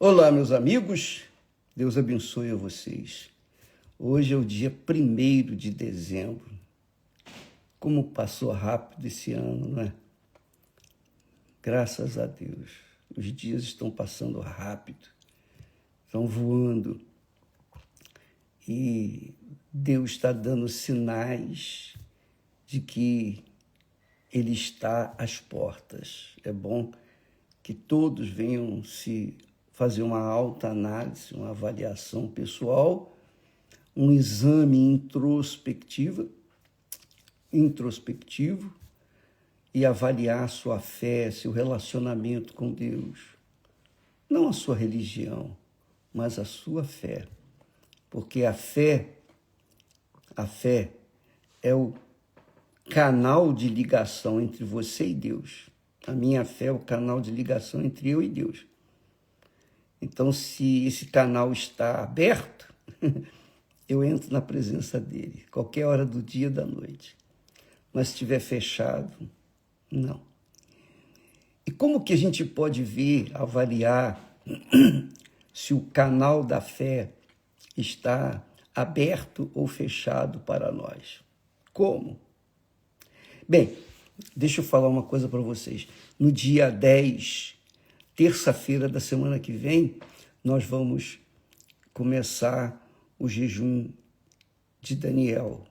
Olá, meus amigos, Deus abençoe a vocês. Hoje é o dia 1º de dezembro. Como passou rápido esse ano, não é? Graças a Deus. Os dias estão passando rápido, estão voando. E Deus está dando sinais de que Ele está às portas. É bom que todos venham se fazer uma autoanálise, uma avaliação pessoal, um exame introspectivo e avaliar sua fé, seu relacionamento com Deus. Não a sua religião, mas a sua fé. Porque a fé é o canal de ligação entre você e Deus. A minha fé é o canal de ligação entre eu e Deus. Então, se esse canal está aberto, eu entro na presença dele, qualquer hora do dia e da noite. Mas se estiver fechado, não. E como que a gente pode ver, avaliar se o canal da fé está aberto ou fechado para nós? Como? Bem, deixa eu falar uma coisa para vocês. No dia 10, terça-feira da semana que vem, nós vamos começar o jejum de Daniel.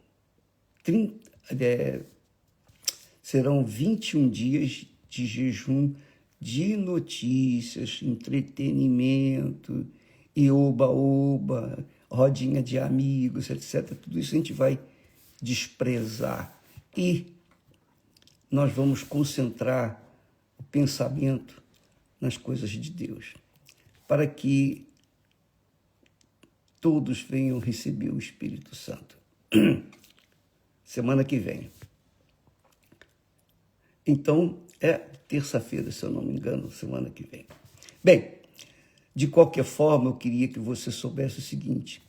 Serão 21 dias de jejum de notícias, entretenimento, e oba-oba, rodinha de amigos, etc. Tudo isso a gente vai desprezar. E nós vamos concentrar o pensamento nas coisas de Deus, para que todos venham receber o Espírito Santo. Semana que vem. Então, é terça-feira, se eu não me engano, semana que vem. Bem, de qualquer forma, eu queria que você soubesse o seguinte: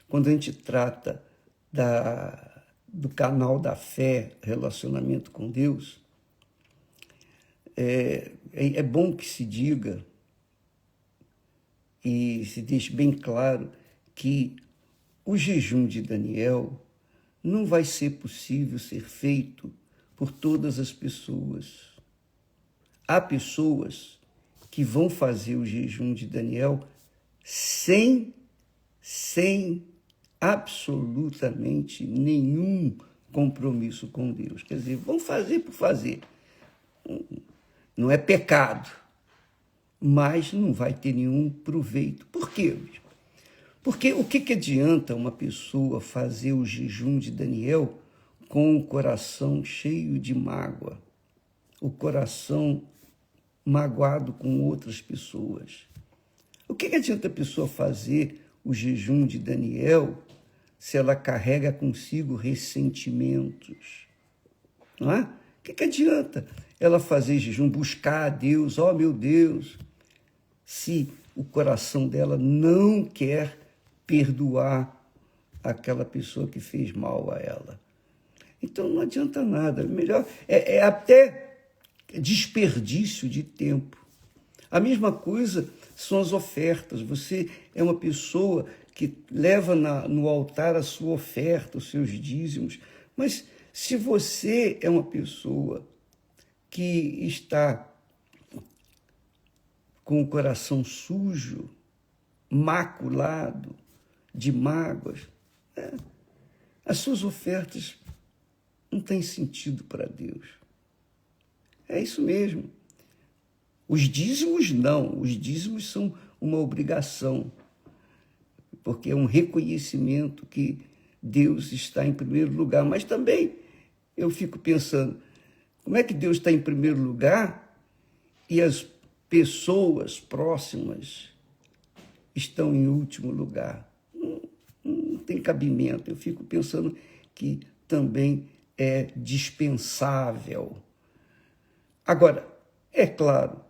quando a gente trata do canal da fé, relacionamento com Deus, é bom que se diga e se deixe bem claro que o jejum de Daniel não vai ser possível ser feito por todas as pessoas. Há pessoas que vão fazer o jejum de Daniel sem absolutamente nenhum compromisso com Deus. Quer dizer, vão fazer por fazer. Não é pecado, mas não vai ter nenhum proveito. Por quê? Porque o que adianta uma pessoa fazer o jejum de Daniel com o coração cheio de mágoa, o coração magoado com outras pessoas? O que adianta a pessoa fazer o jejum de Daniel se ela carrega consigo ressentimentos? Não é? O que adianta ela fazer jejum, buscar a Deus, oh meu Deus, se o coração dela não quer perdoar aquela pessoa que fez mal a ela? Então não adianta nada. Melhor é até desperdício de tempo. A mesma coisa são as ofertas. Você é uma pessoa que leva no altar a sua oferta, os seus dízimos, mas se você é uma pessoa que está com o coração sujo, maculado de mágoas, as suas ofertas não têm sentido para Deus. É isso mesmo. Os dízimos não, os dízimos são uma obrigação, porque é um reconhecimento que Deus está em primeiro lugar. Mas também eu fico pensando, como é que Deus está em primeiro lugar e as pessoas próximas estão em último lugar? Não tem cabimento. Eu fico pensando que também é dispensável. Agora, é claro,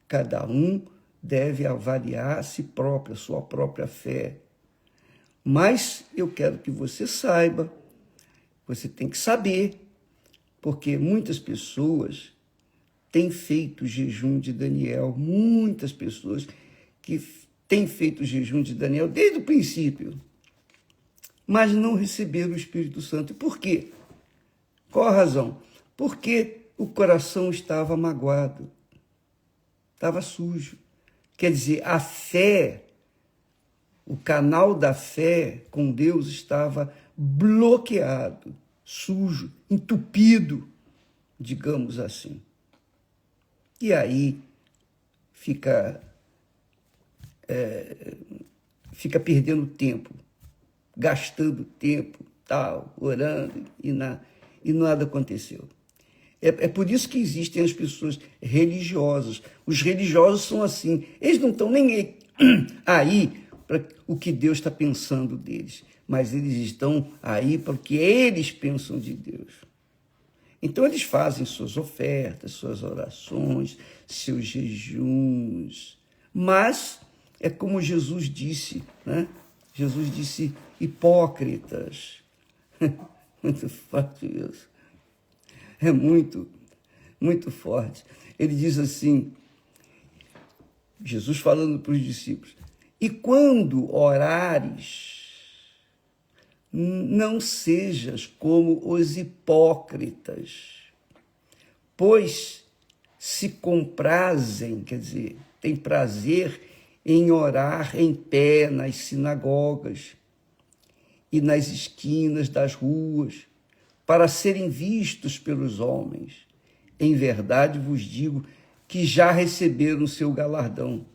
cada um deve avaliar a si próprio, a sua própria fé. Mas eu quero que você saiba, você tem que saber, porque muitas pessoas têm feito o jejum de Daniel, muitas pessoas que têm feito o jejum de Daniel desde o princípio, mas não receberam o Espírito Santo. E por quê? Qual a razão? Porque o coração estava magoado, estava sujo. Quer dizer, a fé, o canal da fé com Deus estava bloqueado, sujo, entupido, digamos assim. E aí fica perdendo tempo, gastando tempo, tal, orando, e nada aconteceu. É por isso que existem as pessoas religiosas. Os religiosos são assim, eles não estão nem aí para o que Deus está pensando deles, mas eles estão aí para o que eles pensam de Deus. Então eles fazem suas ofertas, suas orações, seus jejuns, mas é como Jesus disse, né? Jesus disse, hipócritas. Muito forte isso. É muito, muito forte. Ele diz assim, Jesus falando para os discípulos, e quando orares, não sejas como os hipócritas, pois se comprazem, quer dizer, têm prazer em orar em pé nas sinagogas e nas esquinas das ruas, para serem vistos pelos homens. Em verdade vos digo que já receberam o seu galardão.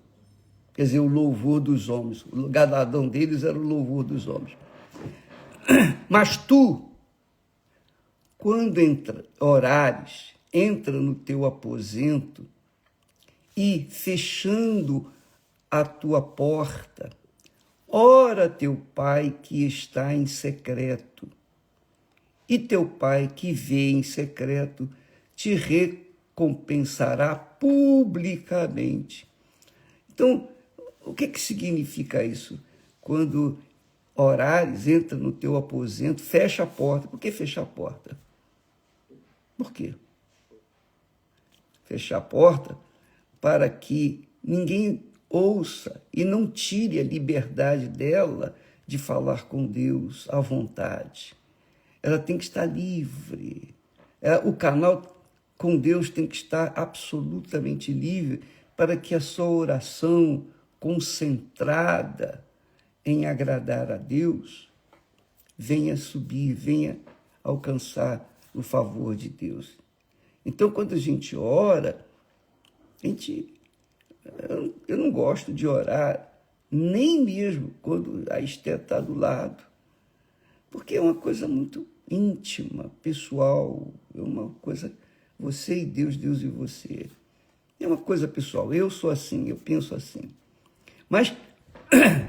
Quer dizer, o louvor dos homens. O galardão deles era o louvor dos homens. Mas tu, quando orares, entra no teu aposento e, fechando a tua porta, ora teu pai que está em secreto, e teu pai que vê em secreto te recompensará publicamente. Então, o que significa isso? Quando orares, entra no teu aposento, fecha a porta. Por que fechar a porta? Por quê? Fechar a porta para que ninguém ouça e não tire a liberdade dela de falar com Deus à vontade. Ela tem que estar livre. O canal com Deus tem que estar absolutamente livre para que a sua oração concentrada em agradar a Deus venha subir, venha alcançar o favor de Deus. Então, quando a gente ora, eu não gosto de orar, nem mesmo quando a Esther está do lado, porque é uma coisa muito íntima, pessoal, é uma coisa, você e Deus, Deus e você. É uma coisa pessoal, eu sou assim, eu penso assim. Mas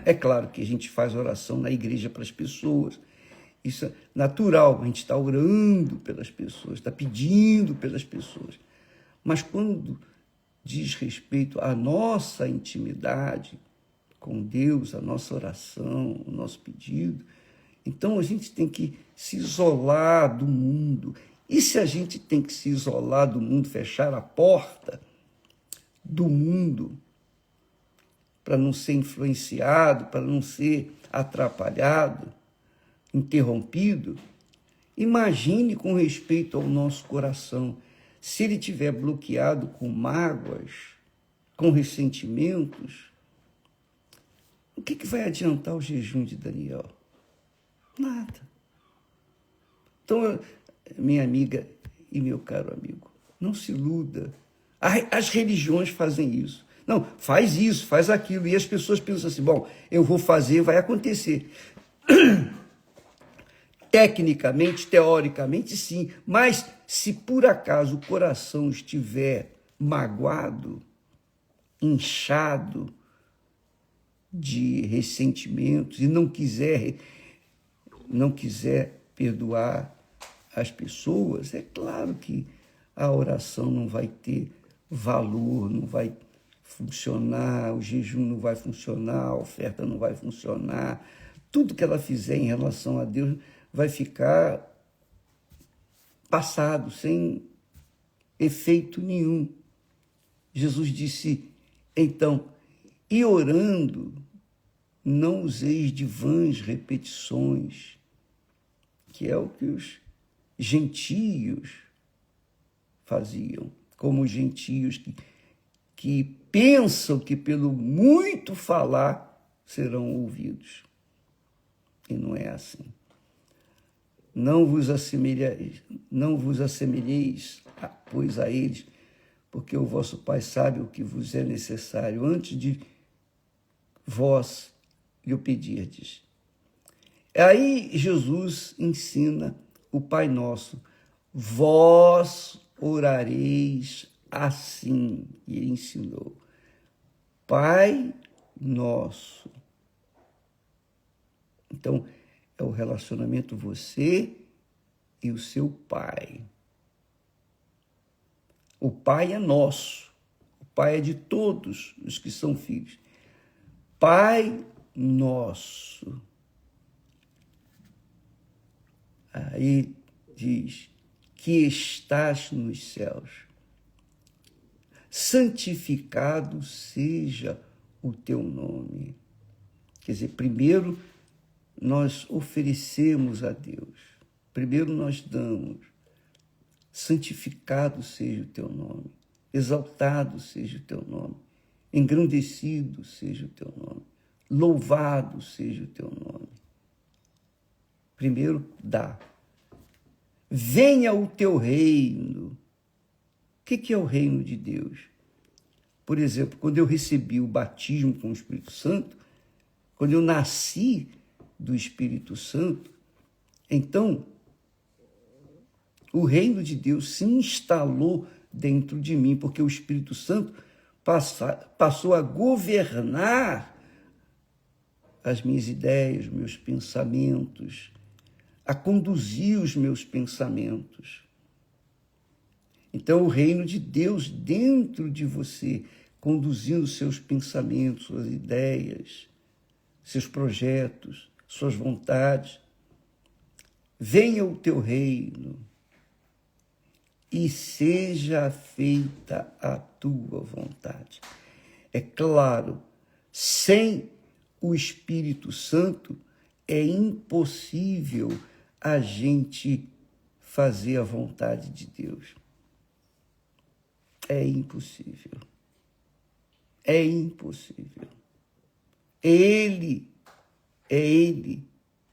é claro que a gente faz oração na igreja para as pessoas, isso é natural, a gente está orando pelas pessoas, está pedindo pelas pessoas. Mas quando diz respeito à nossa intimidade com Deus, a nossa oração, o nosso pedido, então a gente tem que se isolar do mundo. E se a gente tem que se isolar do mundo, fechar a porta do mundo, para não ser influenciado, para não ser atrapalhado, interrompido, imagine com respeito ao nosso coração, se ele estiver bloqueado com mágoas, com ressentimentos, o que vai adiantar o jejum de Daniel? Nada. Então, minha amiga e meu caro amigo, não se iluda. As religiões fazem isso. Não, faz isso, faz aquilo. E as pessoas pensam assim, bom, eu vou fazer, vai acontecer. Tecnicamente, teoricamente, sim. Mas se por acaso o coração estiver magoado, inchado de ressentimentos e não quiser perdoar as pessoas, é claro que a oração não vai ter valor, não vai funcionar, o jejum não vai funcionar, a oferta não vai funcionar. Tudo que ela fizer em relação a Deus vai ficar passado, sem efeito nenhum. Jesus disse, então, E orando, não useis de vãs repetições, que é o que os gentios faziam, como os gentios que pensam que pelo muito falar serão ouvidos. E não é assim. Não vos assemelheis, pois, a eles, porque o vosso Pai sabe o que vos é necessário antes de vós lhe o pedirdes. Aí Jesus ensina o Pai Nosso. Vós orareis assim. E ele ensinou. Pai Nosso. Então, é o relacionamento você e o seu Pai. O Pai é nosso. O Pai é de todos os que são filhos. Pai Nosso. Aí diz, que estás nos céus, santificado seja o teu nome. Quer dizer, primeiro nós oferecemos a Deus, primeiro nós damos, santificado seja o teu nome, exaltado seja o teu nome, engrandecido seja o teu nome, louvado seja o teu nome. Primeiro dá. Venha o teu reino. O que é o reino de Deus? Por exemplo, quando eu recebi o batismo com o Espírito Santo, quando eu nasci do Espírito Santo, então o reino de Deus se instalou dentro de mim, porque o Espírito Santo passou a governar as minhas ideias, meus pensamentos, a conduzir os meus pensamentos. Então, o reino de Deus dentro de você, conduzindo seus pensamentos, suas ideias, seus projetos, suas vontades. Venha o teu reino e seja feita a tua vontade. É claro, sem o Espírito Santo é impossível a gente fazer a vontade de Deus. É impossível. É impossível. É Ele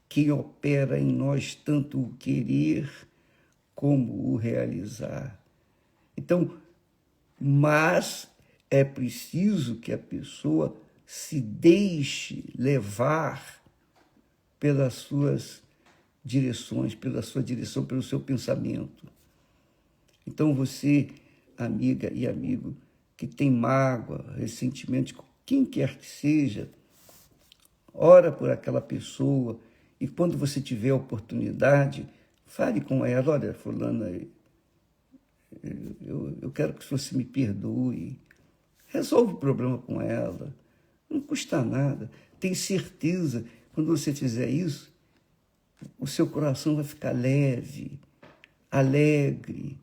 quem opera em nós tanto o querer como o realizar. Então, mas é preciso que a pessoa se deixe levar pelas suas direções, pela sua direção, pelo seu pensamento. Então você, amiga e amigo, que tem mágoa, ressentimento, quem quer que seja, ora por aquela pessoa e quando você tiver a oportunidade, fale com ela, olha, fulana, eu quero que você me perdoe, resolve o problema com ela, não custa nada, tem certeza, quando você fizer isso, o seu coração vai ficar leve, alegre,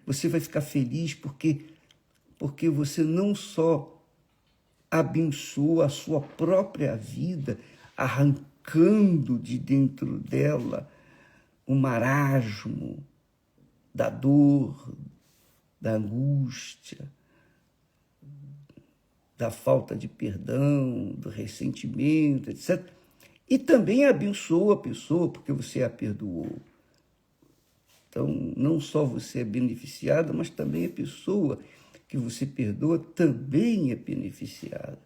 você vai ficar feliz porque você não só abençoa a sua própria vida, arrancando de dentro dela o marasmo da dor, da angústia, da falta de perdão, do ressentimento, etc. E também abençoa a pessoa porque você a perdoou. Então, não só você é beneficiada, mas também a pessoa que você perdoa também é beneficiada.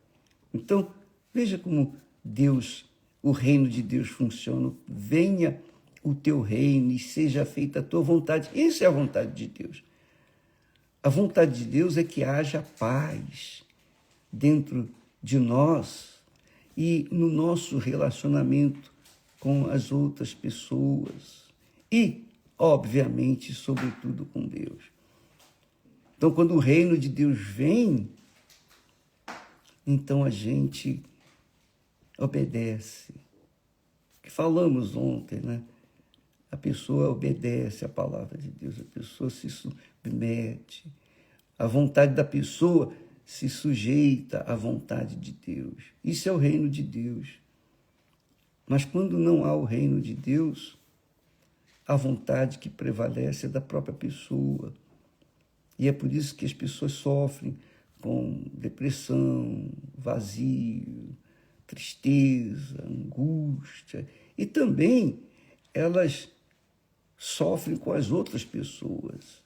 Então, veja como Deus, o reino de Deus funciona. Venha o teu reino e seja feita a tua vontade. Essa é a vontade de Deus. A vontade de Deus é que haja paz dentro de nós e no nosso relacionamento com as outras pessoas e, obviamente, sobretudo com Deus. Então, quando o reino de Deus vem, então a gente obedece. Que falamos ontem, né? A pessoa obedece à palavra de Deus, a pessoa se submete. A vontade da pessoa se sujeita à vontade de Deus. Isso é o reino de Deus. Mas quando não há o reino de Deus, a vontade que prevalece é da própria pessoa. E é por isso que as pessoas sofrem com depressão, vazio, tristeza, angústia. E também elas sofrem com as outras pessoas,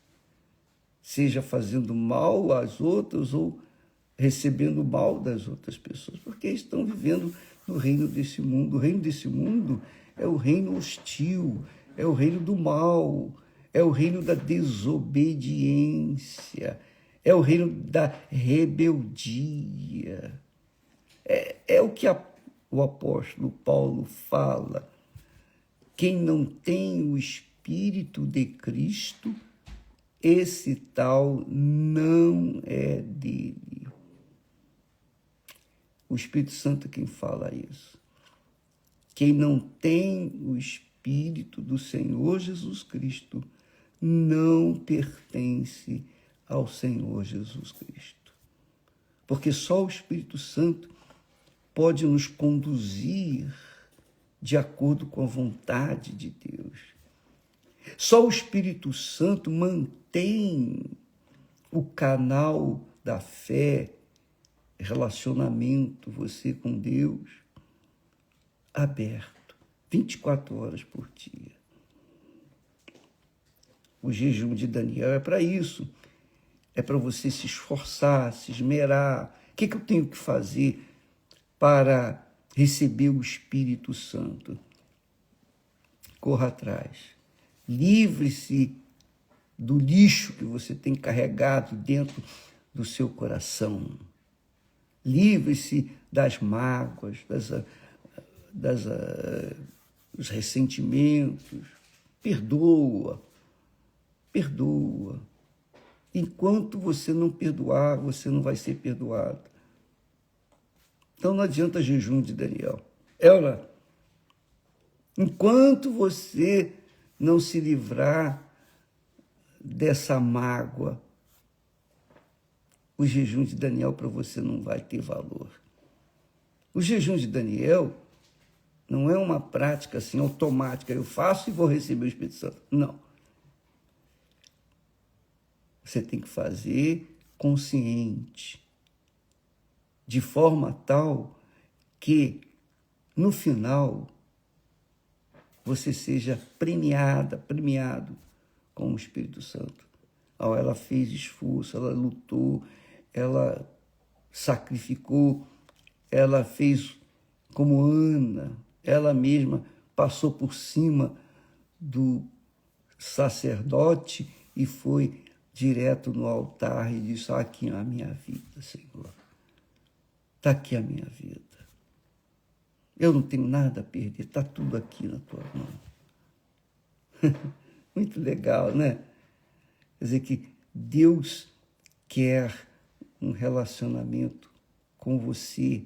seja fazendo mal às outras ou recebendo mal das outras pessoas, porque estão vivendo no reino desse mundo. O reino desse mundo é o reino hostil, é o reino do mal, é o reino da desobediência, é o reino da rebeldia. É o que o apóstolo Paulo fala. Quem não tem o Espírito de Cristo, esse tal não é dele. O Espírito Santo é quem fala isso. Quem não tem o Espírito do Senhor Jesus Cristo não pertence ao Senhor Jesus Cristo. Porque só o Espírito Santo pode nos conduzir de acordo com a vontade de Deus. Só o Espírito Santo mantém o canal da fé, relacionamento, você com Deus, aberto, 24 horas por dia. O jejum de Daniel é para isso. É para você se esforçar, se esmerar. O que eu tenho que fazer para receber o Espírito Santo? Corra atrás. Livre-se do lixo que você tem carregado dentro do seu coração. Livre-se das mágoas, dos ressentimentos. Perdoa. Enquanto você não perdoar, você não vai ser perdoado. Então não adianta jejum de Daniel. Ela, enquanto você não se livrar dessa mágoa, o jejum de Daniel para você não vai ter valor. O jejum de Daniel não é uma prática assim automática, eu faço e vou receber o Espírito Santo. Não. Você tem que fazer consciente, de forma tal que, no final, você seja premiado com o Espírito Santo. Ela fez esforço, ela lutou, ela sacrificou, ela fez como Ana, ela mesma passou por cima do sacerdote e foi direto no altar e disse: aqui é a minha vida, Senhor. Está aqui a minha vida. Eu não tenho nada a perder, está tudo aqui na tua mão. Muito legal, né? Quer dizer que Deus quer um relacionamento com você,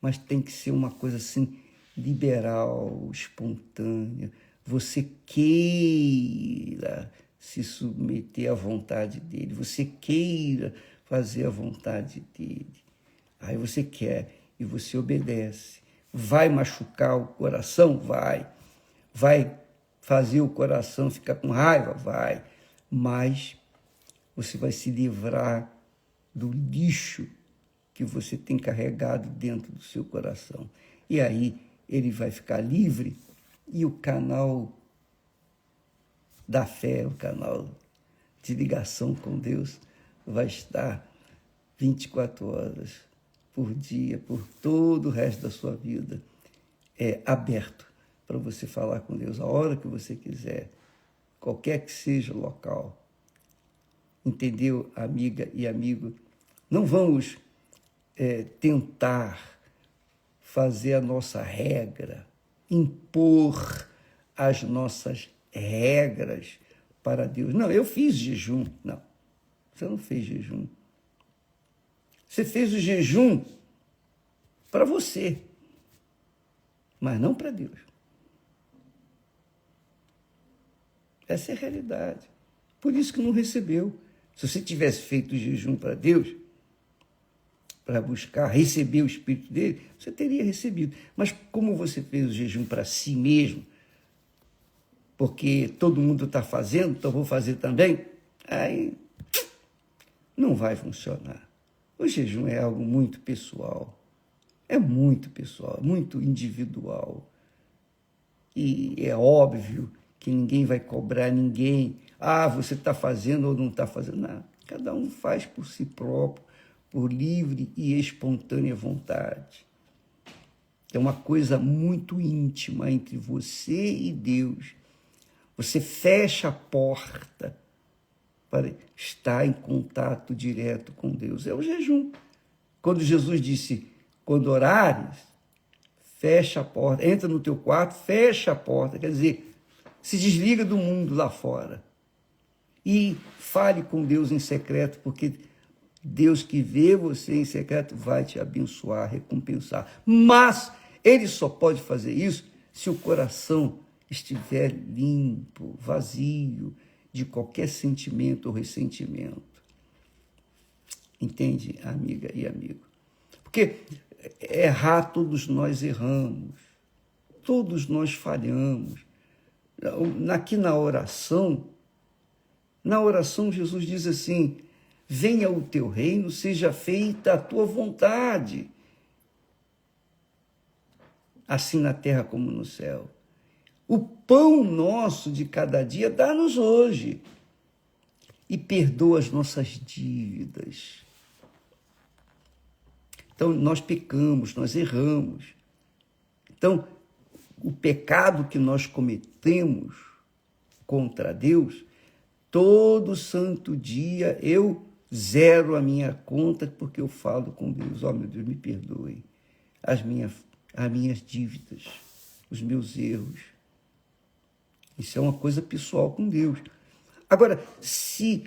mas tem que ser uma coisa assim, liberal, espontânea. Você queira se submeter à vontade dele, você queira fazer a vontade dele. Aí você quer e você obedece. Vai machucar o coração? Vai. Vai fazer o coração ficar com raiva? Vai. Mas você vai se livrar do lixo que você tem carregado dentro do seu coração. E aí ele vai ficar livre e o canal da fé, o canal de ligação com Deus vai estar 24 horas por dia, por todo o resto da sua vida, aberto para você falar com Deus a hora que você quiser, qualquer que seja o local. Entendeu, amiga e amigo? Não vamos tentar fazer a nossa regra, impor as nossas regras para Deus. Não, eu fiz jejum. Não, você não fez jejum. Você fez o jejum para você, mas não para Deus. Essa é a realidade. Por isso que não recebeu. Se você tivesse feito o jejum para Deus, para buscar receber o Espírito dele, você teria recebido. Mas como você fez o jejum para si mesmo, porque todo mundo está fazendo, então vou fazer também, aí não vai funcionar. O jejum é algo muito pessoal, muito individual. E é óbvio que ninguém vai cobrar ninguém. Ah, você está fazendo ou não está fazendo nada. Cada um faz por si próprio, por livre e espontânea vontade. É uma coisa muito íntima entre você e Deus. Você fecha a porta para estar em contato direto com Deus. É o jejum. Quando Jesus disse, quando orares, fecha a porta, entra no teu quarto, fecha a porta, quer dizer, se desliga do mundo lá fora e fale com Deus em secreto, porque Deus que vê você em secreto vai te abençoar, recompensar. Mas ele só pode fazer isso se o coração estiver limpo, vazio de qualquer sentimento ou ressentimento. Entende, amiga e amigo? Porque errar, todos nós erramos, todos nós falhamos. Aqui na oração Jesus diz assim, venha o teu reino, seja feita a tua vontade, assim na terra como no céu. O pão nosso de cada dia dá-nos hoje e perdoa as nossas dívidas. Então, nós pecamos, nós erramos. Então, o pecado que nós cometemos contra Deus, todo santo dia eu zero a minha conta porque eu falo com Deus. Ó, meu Deus, me perdoe as minhas dívidas, os meus erros. Isso é uma coisa pessoal com Deus. Agora, se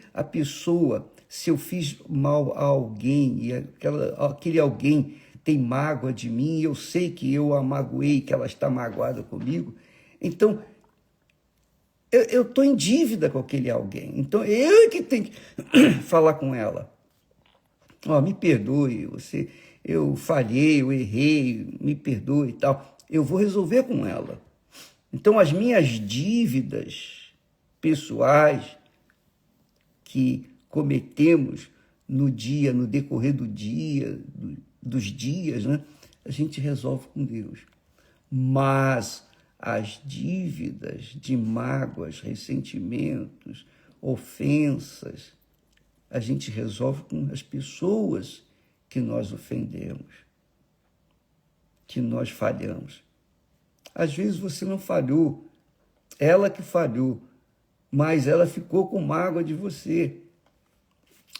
eu fiz mal a alguém e aquele alguém tem mágoa de mim, eu sei que eu a magoei, que ela está magoada comigo, então eu estou em dívida com aquele alguém. Então eu que tenho que falar com ela. Ó, me perdoe, eu falhei, eu errei, me perdoe e tal. Eu vou resolver com ela. Então, as minhas dívidas pessoais que cometemos no decorrer do dia, dos dias, né? A gente resolve com Deus. Mas as dívidas de mágoas, ressentimentos, ofensas, a gente resolve com as pessoas que nós ofendemos, que nós falhamos. Às vezes você não falhou, ela que falhou, mas ela ficou com mágoa de você.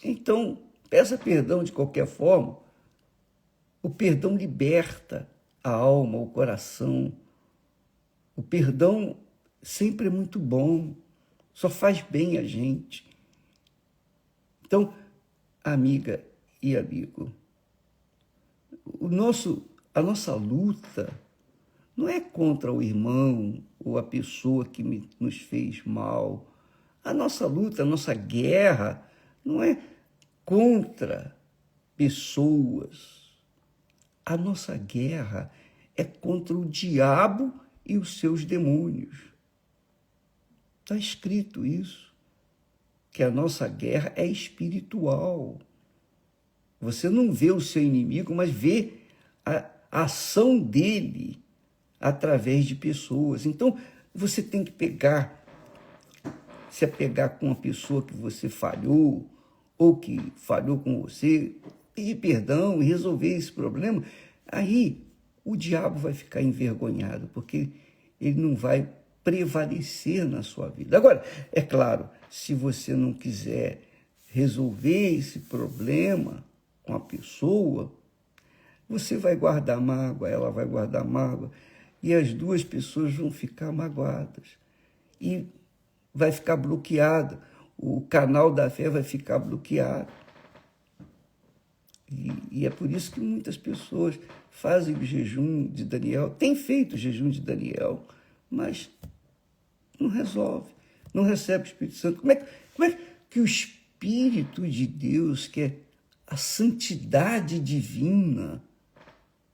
Então, peça perdão de qualquer forma. O perdão liberta a alma, o coração. O perdão sempre é muito bom, só faz bem a gente. Então, amiga e amigo, a nossa luta não é contra o irmão ou a pessoa que nos fez mal. A nossa luta, a nossa guerra não é contra pessoas. A nossa guerra é contra o diabo e os seus demônios. Está escrito isso, que a nossa guerra é espiritual. Você não vê o seu inimigo, mas vê a ação dele através de pessoas. Então, você tem que se apegar com uma pessoa que você falhou, ou que falhou com você, pedir perdão e resolver esse problema. Aí, o diabo vai ficar envergonhado, porque ele não vai prevalecer na sua vida. Agora, é claro, se você não quiser resolver esse problema com a pessoa, você vai guardar mágoa, ela vai guardar mágoa, e as duas pessoas vão ficar magoadas. E vai ficar bloqueado. O canal da fé vai ficar bloqueado. E é por isso que muitas pessoas fazem o jejum de Daniel, têm feito o jejum de Daniel, mas não resolve, não recebe o Espírito Santo. Como é que o Espírito de Deus quer a santidade divina,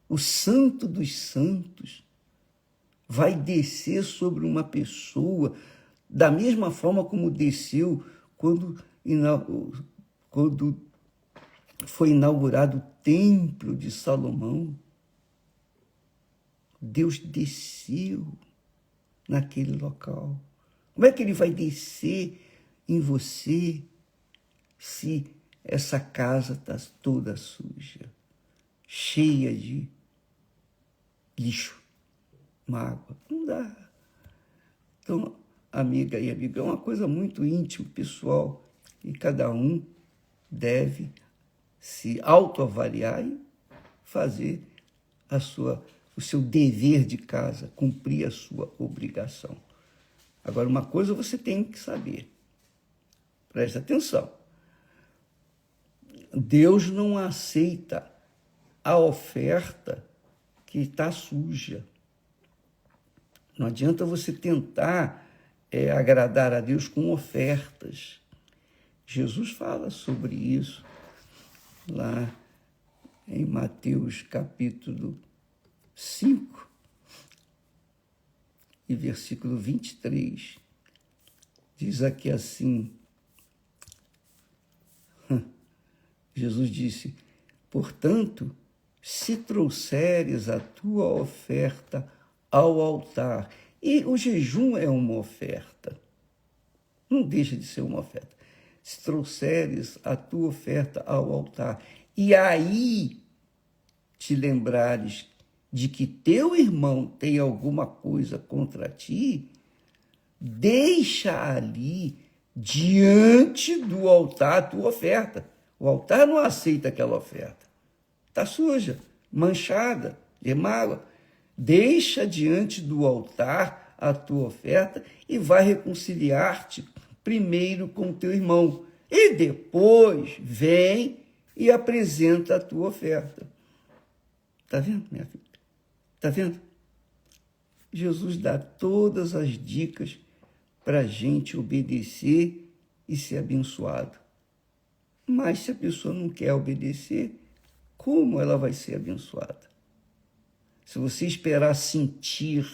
o santo dos santos, vai descer sobre uma pessoa da mesma forma como desceu quando foi inaugurado o Templo de Salomão. Deus desceu naquele local. Como é que ele vai descer em você se essa casa está toda suja, cheia de lixo, mágoa? Não dá. Então, amiga e amigo, é uma coisa muito íntima, pessoal, e cada um deve se autoavaliar e fazer o seu dever de casa, cumprir a sua obrigação. Agora, uma coisa você tem que saber, preste atenção, Deus não aceita a oferta que está suja. Não adianta você tentar agradar a Deus com ofertas. Jesus fala sobre isso lá em Mateus capítulo 5 e versículo 23. Diz aqui assim, Jesus disse: portanto, se trouxeres a tua oferta ao altar, e o jejum é uma oferta, não deixa de ser uma oferta. Se trouxeres a tua oferta ao altar, e aí te lembrares de que teu irmão tem alguma coisa contra ti, deixa ali, diante do altar, a tua oferta. O altar não aceita aquela oferta. Está suja, manchada, de mágoa. Deixa diante do altar a tua oferta e vai reconciliar-te primeiro com teu irmão. E depois vem e apresenta a tua oferta. Está vendo, minha filha? Está vendo? Jesus dá todas as dicas para a gente obedecer e ser abençoado. Mas se a pessoa não quer obedecer, como ela vai ser abençoada? Se você esperar sentir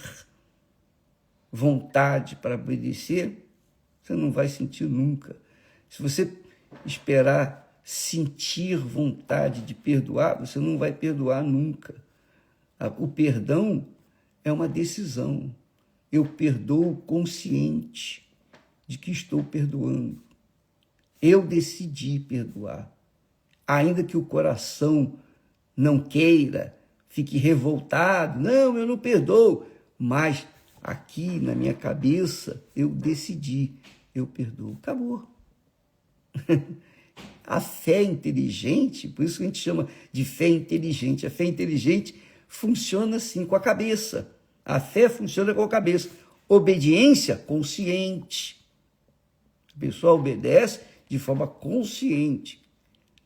vontade para obedecer, você não vai sentir nunca. Se você esperar sentir vontade de perdoar, você não vai perdoar nunca. O perdão é uma decisão. Eu perdoo consciente de que estou perdoando. Eu decidi perdoar. Ainda que o coração não queira, fique revoltado, não, eu não perdoo, mas aqui na minha cabeça eu decidi, eu perdoo. Acabou. A fé inteligente, por isso que a gente chama de fé inteligente. A fé inteligente funciona assim, com a cabeça. A fé funciona com a cabeça. Obediência consciente. A pessoa obedece de forma consciente.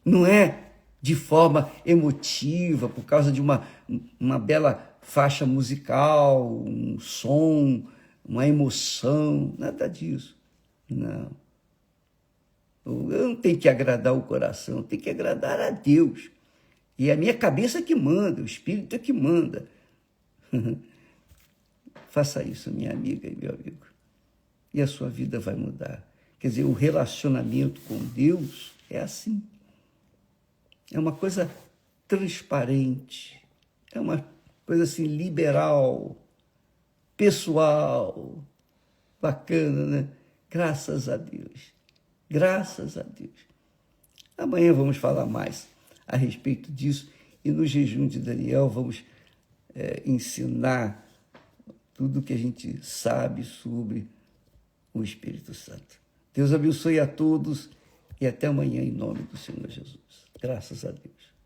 Não é de forma emotiva, por causa de uma bela faixa musical, um som, uma emoção, nada disso. Não. Eu não tenho que agradar o coração, eu tenho que agradar a Deus. E é a minha cabeça que manda, o Espírito é que manda. Faça isso, minha amiga e meu amigo. E a sua vida vai mudar. Quer dizer, o relacionamento com Deus é assim. É uma coisa transparente. É uma coisa assim liberal, pessoal, bacana, né? Graças a Deus. Graças a Deus. Amanhã vamos falar mais a respeito disso e no jejum de Daniel vamos ensinar tudo que a gente sabe sobre o Espírito Santo. Deus abençoe a todos e até amanhã em nome do Senhor Jesus. Graças a Deus.